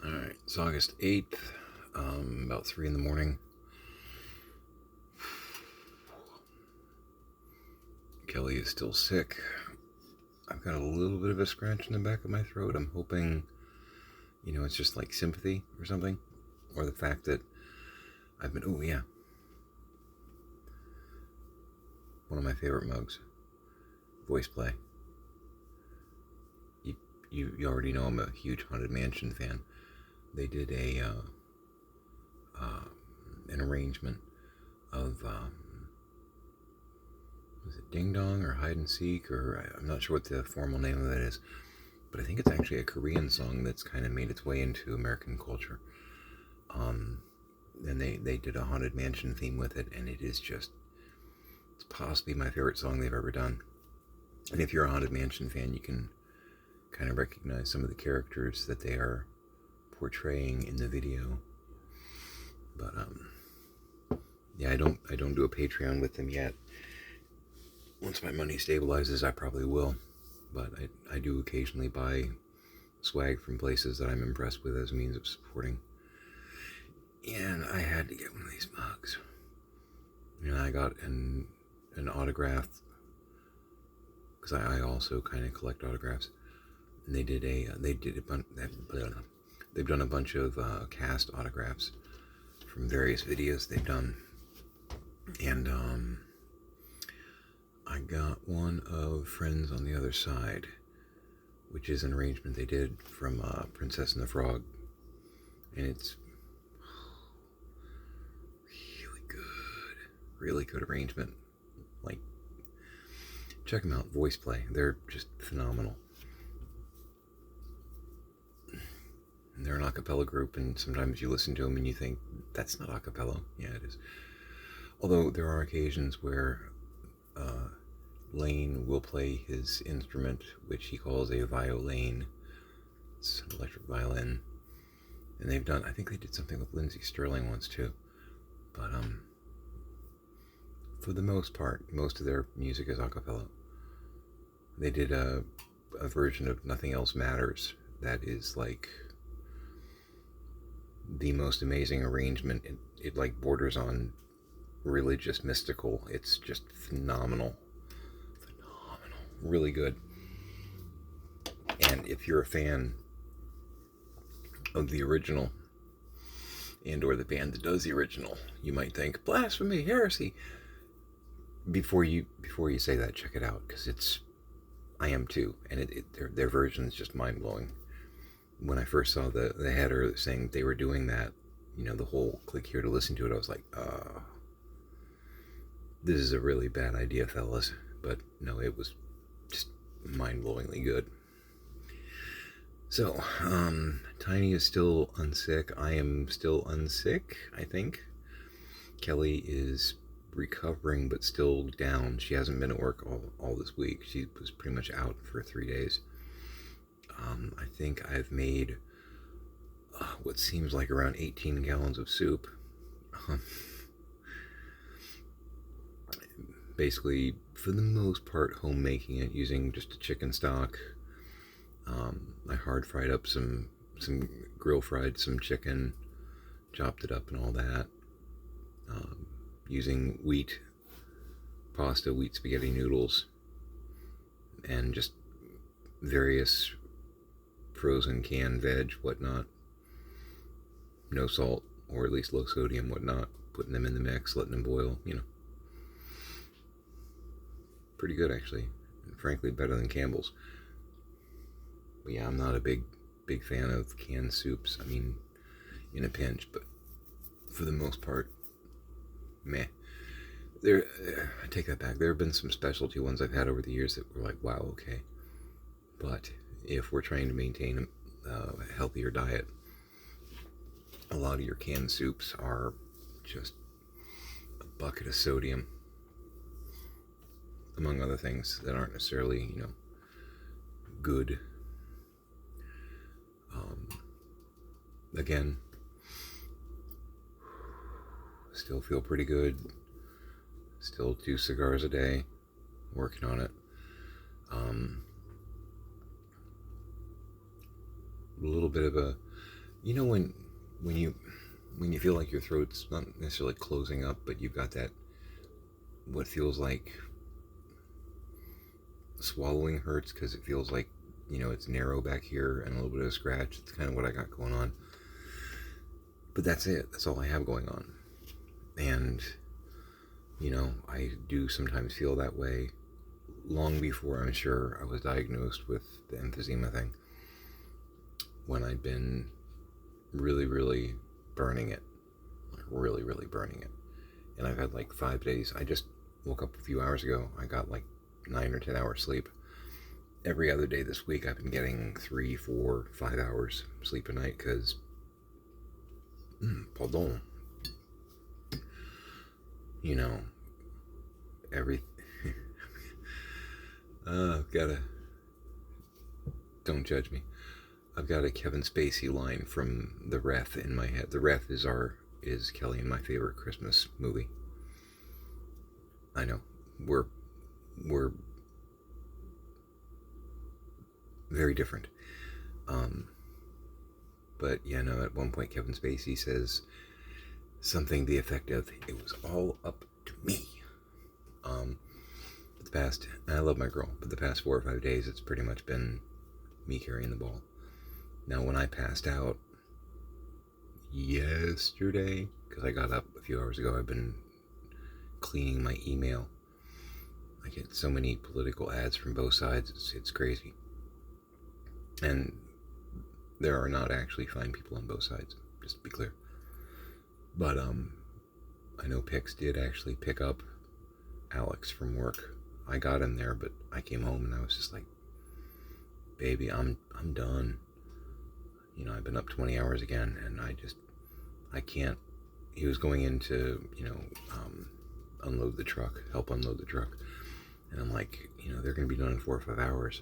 Alright, it's August 8th, about 3 in the morning. Kelly is still sick. I've got a little bit of a scratch in the back of my throat. I'm hoping, it's just like sympathy or something. Or the fact that I've been, one of my favorite mugs. Voice Play. You already know I'm a huge Haunted Mansion fan. They did an arrangement of was it Ding Dong or Hide and Seek, or I'm not sure what the formal name of it is, but I think it's actually a Korean song that's kind of made its way into American culture. And they did a Haunted Mansion theme with it, and it's possibly my favorite song they've ever done. And if you're a Haunted Mansion fan, you can kind of recognize some of the characters that they are portraying in the video. But I don't do a Patreon with them yet. Once my money stabilizes, I probably will. But I do occasionally buy swag from places that I'm impressed with as a means of supporting. And I had to get one of these mugs. And I got an autograph, because I also kind of collect autographs. And they've done a bunch of cast autographs from various videos they've done. And I got one of Friends on the Other Side, which is an arrangement they did from Princess and the Frog. And it's really good arrangement. Like, check them out, Voice Play. They're just phenomenal. And they're an a cappella group, and sometimes you listen to them and you think, that's not a cappella. Yeah, it is. Although there are occasions where Lane will play his instrument, which he calls a violin. It's an electric violin. And I think they did something with Lindsey Sterling once too. But for the most part, most of their music is a cappella. They did a version of Nothing Else Matters that is like the most amazing arrangement. It like borders on religious, mystical. It's just phenomenal. Really good. And if you're a fan of the original and or the band that does the original, you might think blasphemy, heresy. Before you say that, check it out, because I am too, and their version is just mind blowing. When I first saw the header saying they were doing that, the whole click here to listen to it, I was like, this is a really bad idea, fellas. But no, it was just mind-blowingly good. So, Tiny is still unsick. I am still unsick, I think. Kelly is recovering, but still down. She hasn't been at work all this week. She was pretty much out for 3 days. I think I've made what seems like around 18 gallons of soup. Basically, for the most part, home making it using just a chicken stock. I hard fried up some grill fried some chicken, chopped it up and all that. Using wheat spaghetti noodles, and just various frozen canned veg, whatnot. No salt, or at least low sodium, whatnot. Putting them in the mix, letting them boil, Pretty good, actually. And frankly, better than Campbell's. But yeah, I'm not a big fan of canned soups. I mean, in a pinch, but for the most part, meh. I take that back. There have been some specialty ones I've had over the years that were like, wow, okay. But if we're trying to maintain a healthier diet, a lot of your canned soups are just a bucket of sodium, among other things that aren't necessarily, good. Again, still feel pretty good. Still 2 cigars a day. Working on it. A little bit of a You know when you when you feel like your throat's not necessarily closing up, but you've got that what feels like swallowing hurts because it feels like, it's narrow back here and a little bit of a scratch. It's kind of what I got going on. But that's it. That's all I have going on. And, I do sometimes feel that way long before I'm sure I was diagnosed with the emphysema thing, when I'd been really, really burning it. Like really, really burning it. And I've had like 5 days. I just woke up a few hours ago. I got like 9 or 10 hours sleep. Every other day this week, I've been getting 3, 4, 5 hours sleep a night because, pardon, every, gotta, don't judge me. I've got a Kevin Spacey line from The Wrath in my head. The Wrath is Kelly and my favorite Christmas movie. I know, we're very different. But yeah, no, at one point Kevin Spacey says something to the effect of, "It was all up to me." The past, and I love my girl, but the past 4 or 5 days, it's pretty much been me carrying the ball. Now, when I passed out yesterday, because I got up a few hours ago, I've been cleaning my email. I get so many political ads from both sides, it's crazy. And there are not actually fine people on both sides, just to be clear. But I know Pix did actually pick up Alex from work. I got him there, but I came home and I was just like, baby, I'm done. I've been up 20 hours again, and I can't. He was going in to, unload the truck, help unload the truck. And I'm like, they're going to be done in 4 or 5 hours.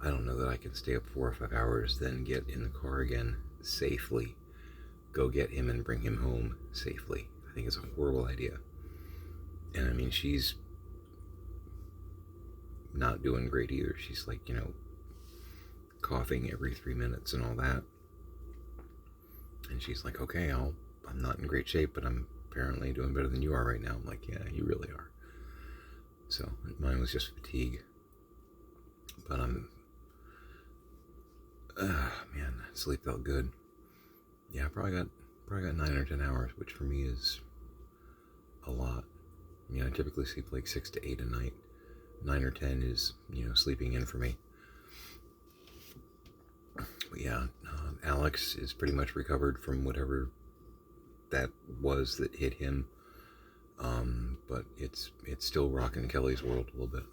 I don't know that I can stay up 4 or 5 hours, then get in the car again safely, go get him and bring him home safely. I think it's a horrible idea. And I mean, she's not doing great either. She's like, coughing every 3 minutes and all that. And she's like, okay, I'm not in great shape, but I'm apparently doing better than you are right now. I'm like, yeah, you really are. So mine was just fatigue. But man, sleep felt good. Yeah, I probably got 9 or 10 hours, which for me is a lot. I typically sleep like 6 to 8 a night. 9 or 10 is, sleeping in for me. But yeah, Alex is pretty much recovered from whatever that was that hit him. But it's still rocking Kelly's world a little bit.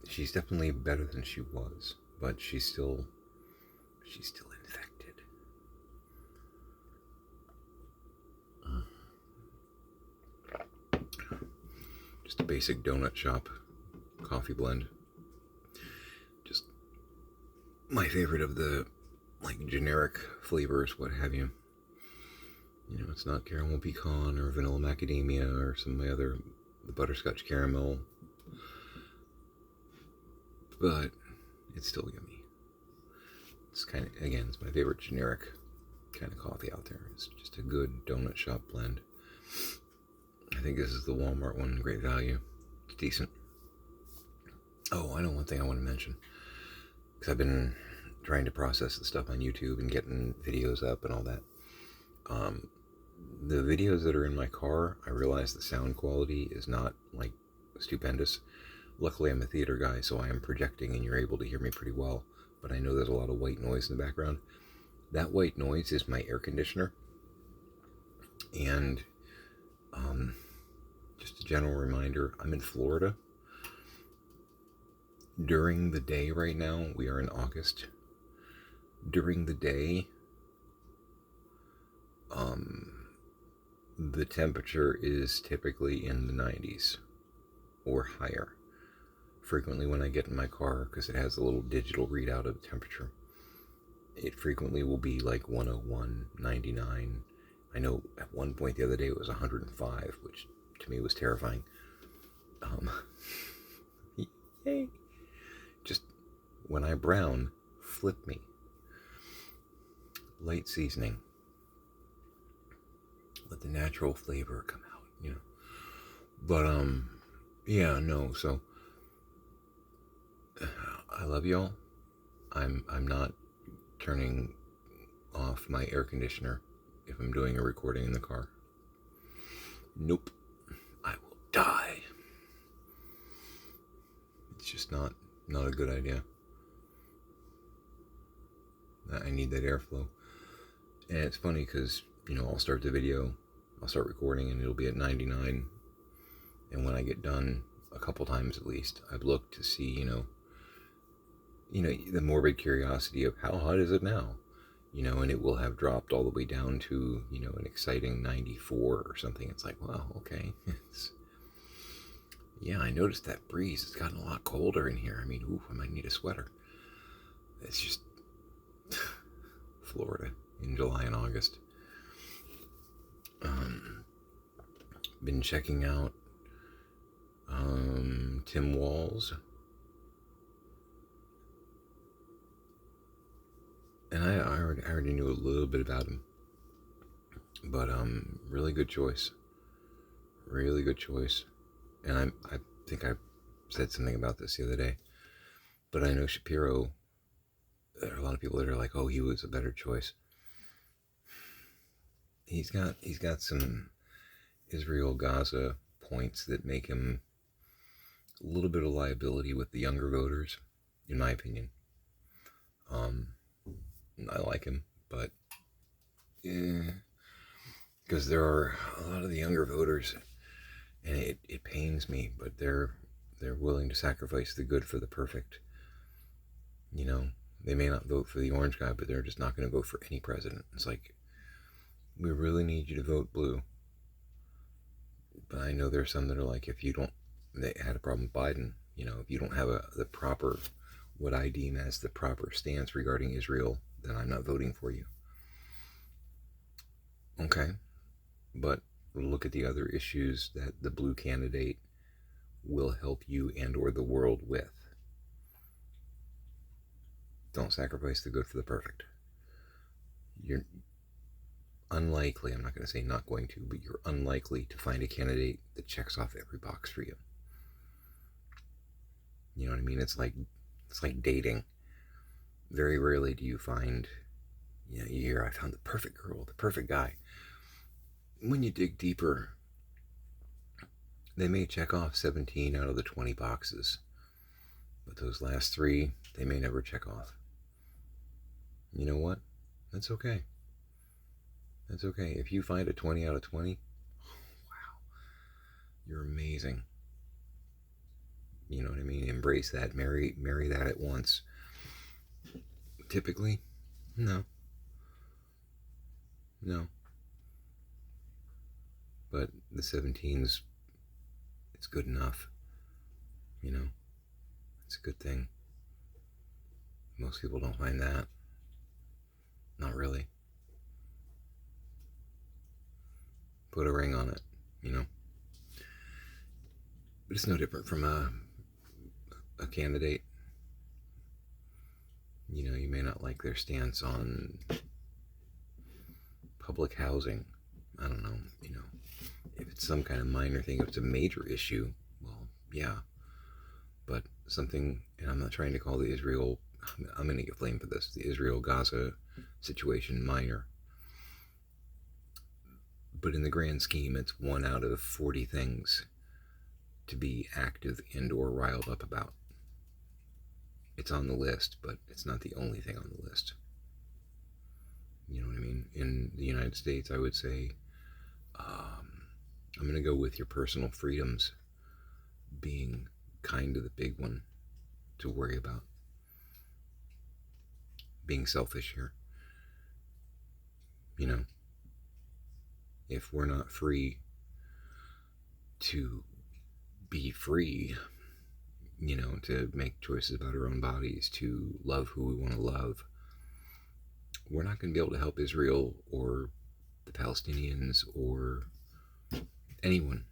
She's definitely better than she was, but she's still infected. Just a basic donut shop coffee blend. Just my favorite of the generic flavors, what have you. It's not caramel pecan or vanilla macadamia or some of my other, the butterscotch caramel, but it's still yummy. It's kind of, again, it's my favorite generic kind of coffee out there. It's just a good donut shop blend. I think this is the Walmart one, great value. It's decent. Oh, I know one thing I want to mention, because I've been trying to process the stuff on YouTube and getting videos up and all that. The videos that are in my car, I realize the sound quality is not stupendous. Luckily, I'm a theater guy, so I am projecting and you're able to hear me pretty well, but I know there's a lot of white noise in the background. That white noise is my air conditioner. And just a general reminder, I'm in Florida. During the day right now, we are in August. During the day, the temperature is typically in the 90s or higher. Frequently when I get in my car, because it has a little digital readout of temperature, it frequently will be like 101, 99. I know at one point the other day it was 105, which to me was terrifying. Yay. Just when I brown, flip me. light seasoning. Let the natural flavor come out, you know. But yeah, no. So I love y'all. I'm not turning off my air conditioner if I'm doing a recording in the car. Nope. I will die. It's just not a good idea. I need that airflow. And it's funny because, you know, I'll start the video, I'll start recording, and it'll be at 99. And when I get done, a couple times at least, I've looked to see, you know, the morbid curiosity of how hot is it now? You know, and it will have dropped all the way down to, you know, an exciting 94 or something. It's like, wow, okay. Yeah, I noticed that breeze. It's gotten a lot colder in here. I mean, ooh, I might need a sweater. It's just Florida in July and August. Been checking out Tim Walz. And I already knew a little bit about him. But really good choice. Really good choice. And I think I said something about this the other day. But I know Shapiro, there are a lot of people that are like, oh, he was a better choice. He's got some Israel-Gaza points that make him a little bit of liability with the younger voters, in my opinion. I like him, but because there are a lot of the younger voters, and it pains me, but they're willing to sacrifice the good for the perfect. You know, they may not vote for the orange guy, but they're just not going to vote for any president. It's like, we really need you to vote blue. But I know there's some that are like, if you don't, they had a problem with Biden, you know, if you don't have the proper, what I deem as the proper stance regarding Israel, then I'm not voting for you. Okay, but look at the other issues that the blue candidate will help you and or the world with. Don't sacrifice the good for the perfect. You're unlikely, I'm not going to say not going to, but you're unlikely to find a candidate that checks off every box for you. You know what I mean? It's like dating. Very rarely do you find, you know, you hear, I found the perfect girl, the perfect guy. When you dig deeper, they may check off 17 out of the 20 boxes, but those last 3, they may never check off. You know what? That's okay. That's okay. If you find a 20 out of 20, wow, you're amazing. You know what I mean? Embrace that. Marry that at once. Typically, no. But the 17s, it's good enough. You know, it's a good thing. Most people don't find that. Not really. Put a ring on it, you know. But it's no different from a candidate. You know, you may not like their stance on public housing. I don't know, you know. If it's some kind of minor thing, if it's a major issue, well, yeah. But something, and I'm not trying to call the Israel, I'm going to get blamed for this, the Israel-Gaza situation minor. But in the grand scheme, it's 1 out of 40 things to be active and or riled up about. It's on the list, but it's not the only thing on the list. You know what I mean? In the United States, I would say, I'm going to go with your personal freedoms being kind of the big one to worry about. Being selfish here. You know, if we're not free to be free, you know, to make choices about our own bodies, to love who we want to love, we're not going to be able to help Israel or the Palestinians or anyone.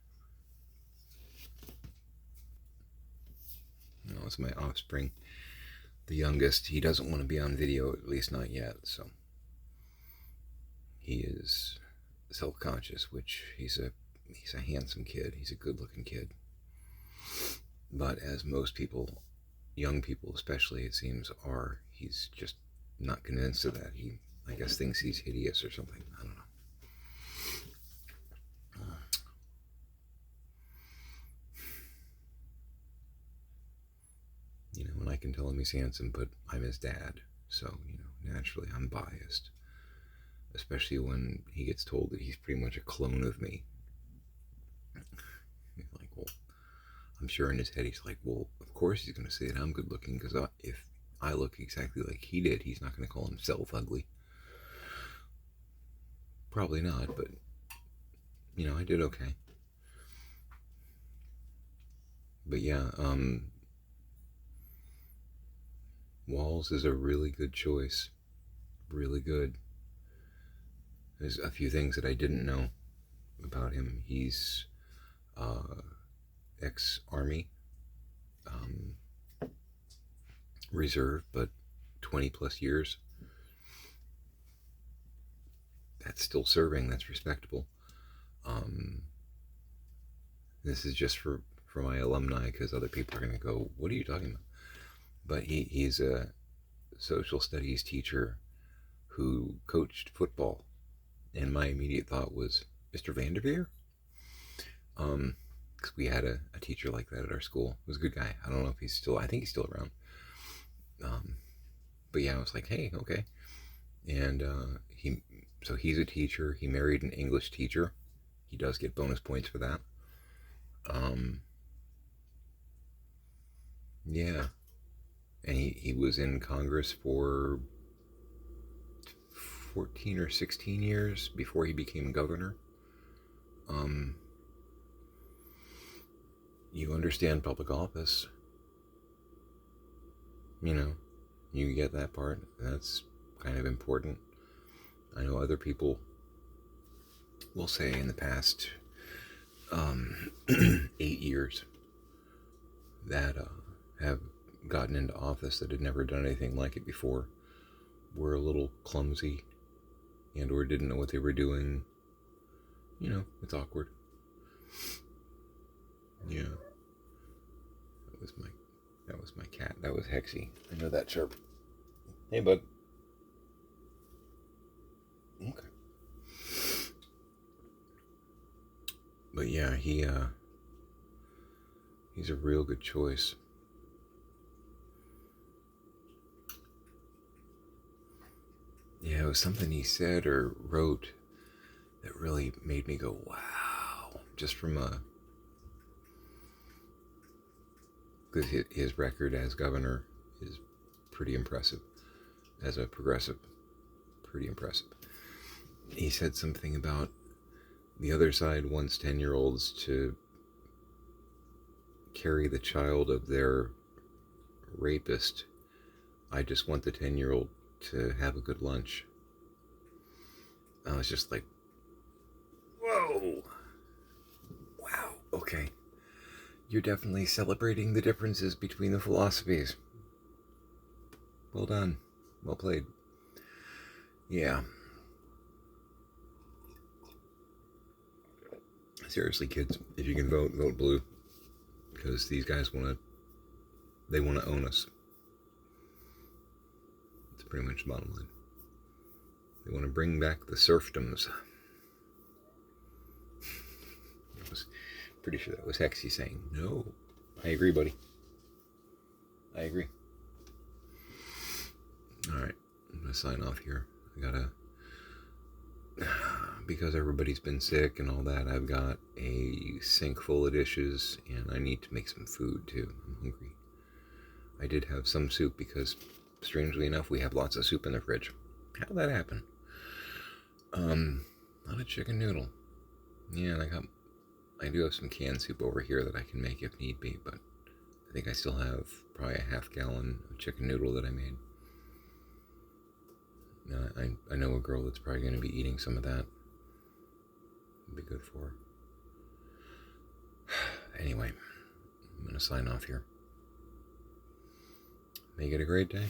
You know, it's my offspring, the youngest. He doesn't want to be on video, at least not yet, so he is self-conscious, which he's a handsome kid. He's a good-looking kid. But as most people, young people especially, it seems, are, he's just not convinced of that. He, I guess, thinks he's hideous or something. I don't know. And I can tell him he's handsome, but I'm his dad, so naturally I'm biased, especially when he gets told that he's pretty much a clone of me. Like, well, I'm sure in his head he's like, well, of course he's going to say that I'm good looking, because if I look exactly like he did, he's not going to call himself ugly. Probably not, but I did okay. But yeah, Walls is a really good choice. Really good. There's a few things that I didn't know about him. He's ex-army, um, reserve, but 20 plus years. That's still serving. That's respectable. This is just for my alumni, because other people are going to go, what are you talking about? But he's a social studies teacher who coached football, and my immediate thought was Mr. Vanderveer. Because we had a teacher like that at our school. He was a good guy. I don't know if he's still, I think he's still around. But yeah, I was like, hey, okay. And so he's a teacher. He married an English teacher. He does get bonus points for that. Yeah. And he was in Congress for 14 or 16 years before he became governor. You understand public office. You get that part. That's kind of important. I know other people will say in the past 8 years that have gotten into office that had never done anything like it before were a little clumsy and or didn't know what they were doing. It's awkward. Yeah. That was my cat. That was Hexy. I know that chirp. Hey, bud. Okay. But yeah, he's a real good choice. Yeah, it was something he said or wrote that really made me go, wow. Just from because his record as governor is pretty impressive. As a progressive, pretty impressive. He said something about the other side wants 10-year-olds to carry the child of their rapist. I just want the 10-year-old to have a good lunch. I was just like, whoa. Wow, okay. You're definitely celebrating the differences between the philosophies. Well done. Well played. Yeah. Seriously, kids, if you can vote, vote blue. Because these guys want to own us. That's pretty much the bottom line. They want to bring back the serfdoms. I was pretty sure that was Hexy saying, no. I agree, buddy. I agree. Alright, I'm going to sign off here. Because everybody's been sick and all that, I've got a sink full of dishes, and I need to make some food too. I'm hungry. I did have some soup because, strangely enough, we have lots of soup in the fridge. How did that happen? Not a chicken noodle. Yeah, and I do have some canned soup over here that I can make if need be, but I think I still have probably a half gallon of chicken noodle that I made. I know a girl that's probably going to be eating some of that. It'd be good for her. Anyway, I'm going to sign off here. Make it a great day.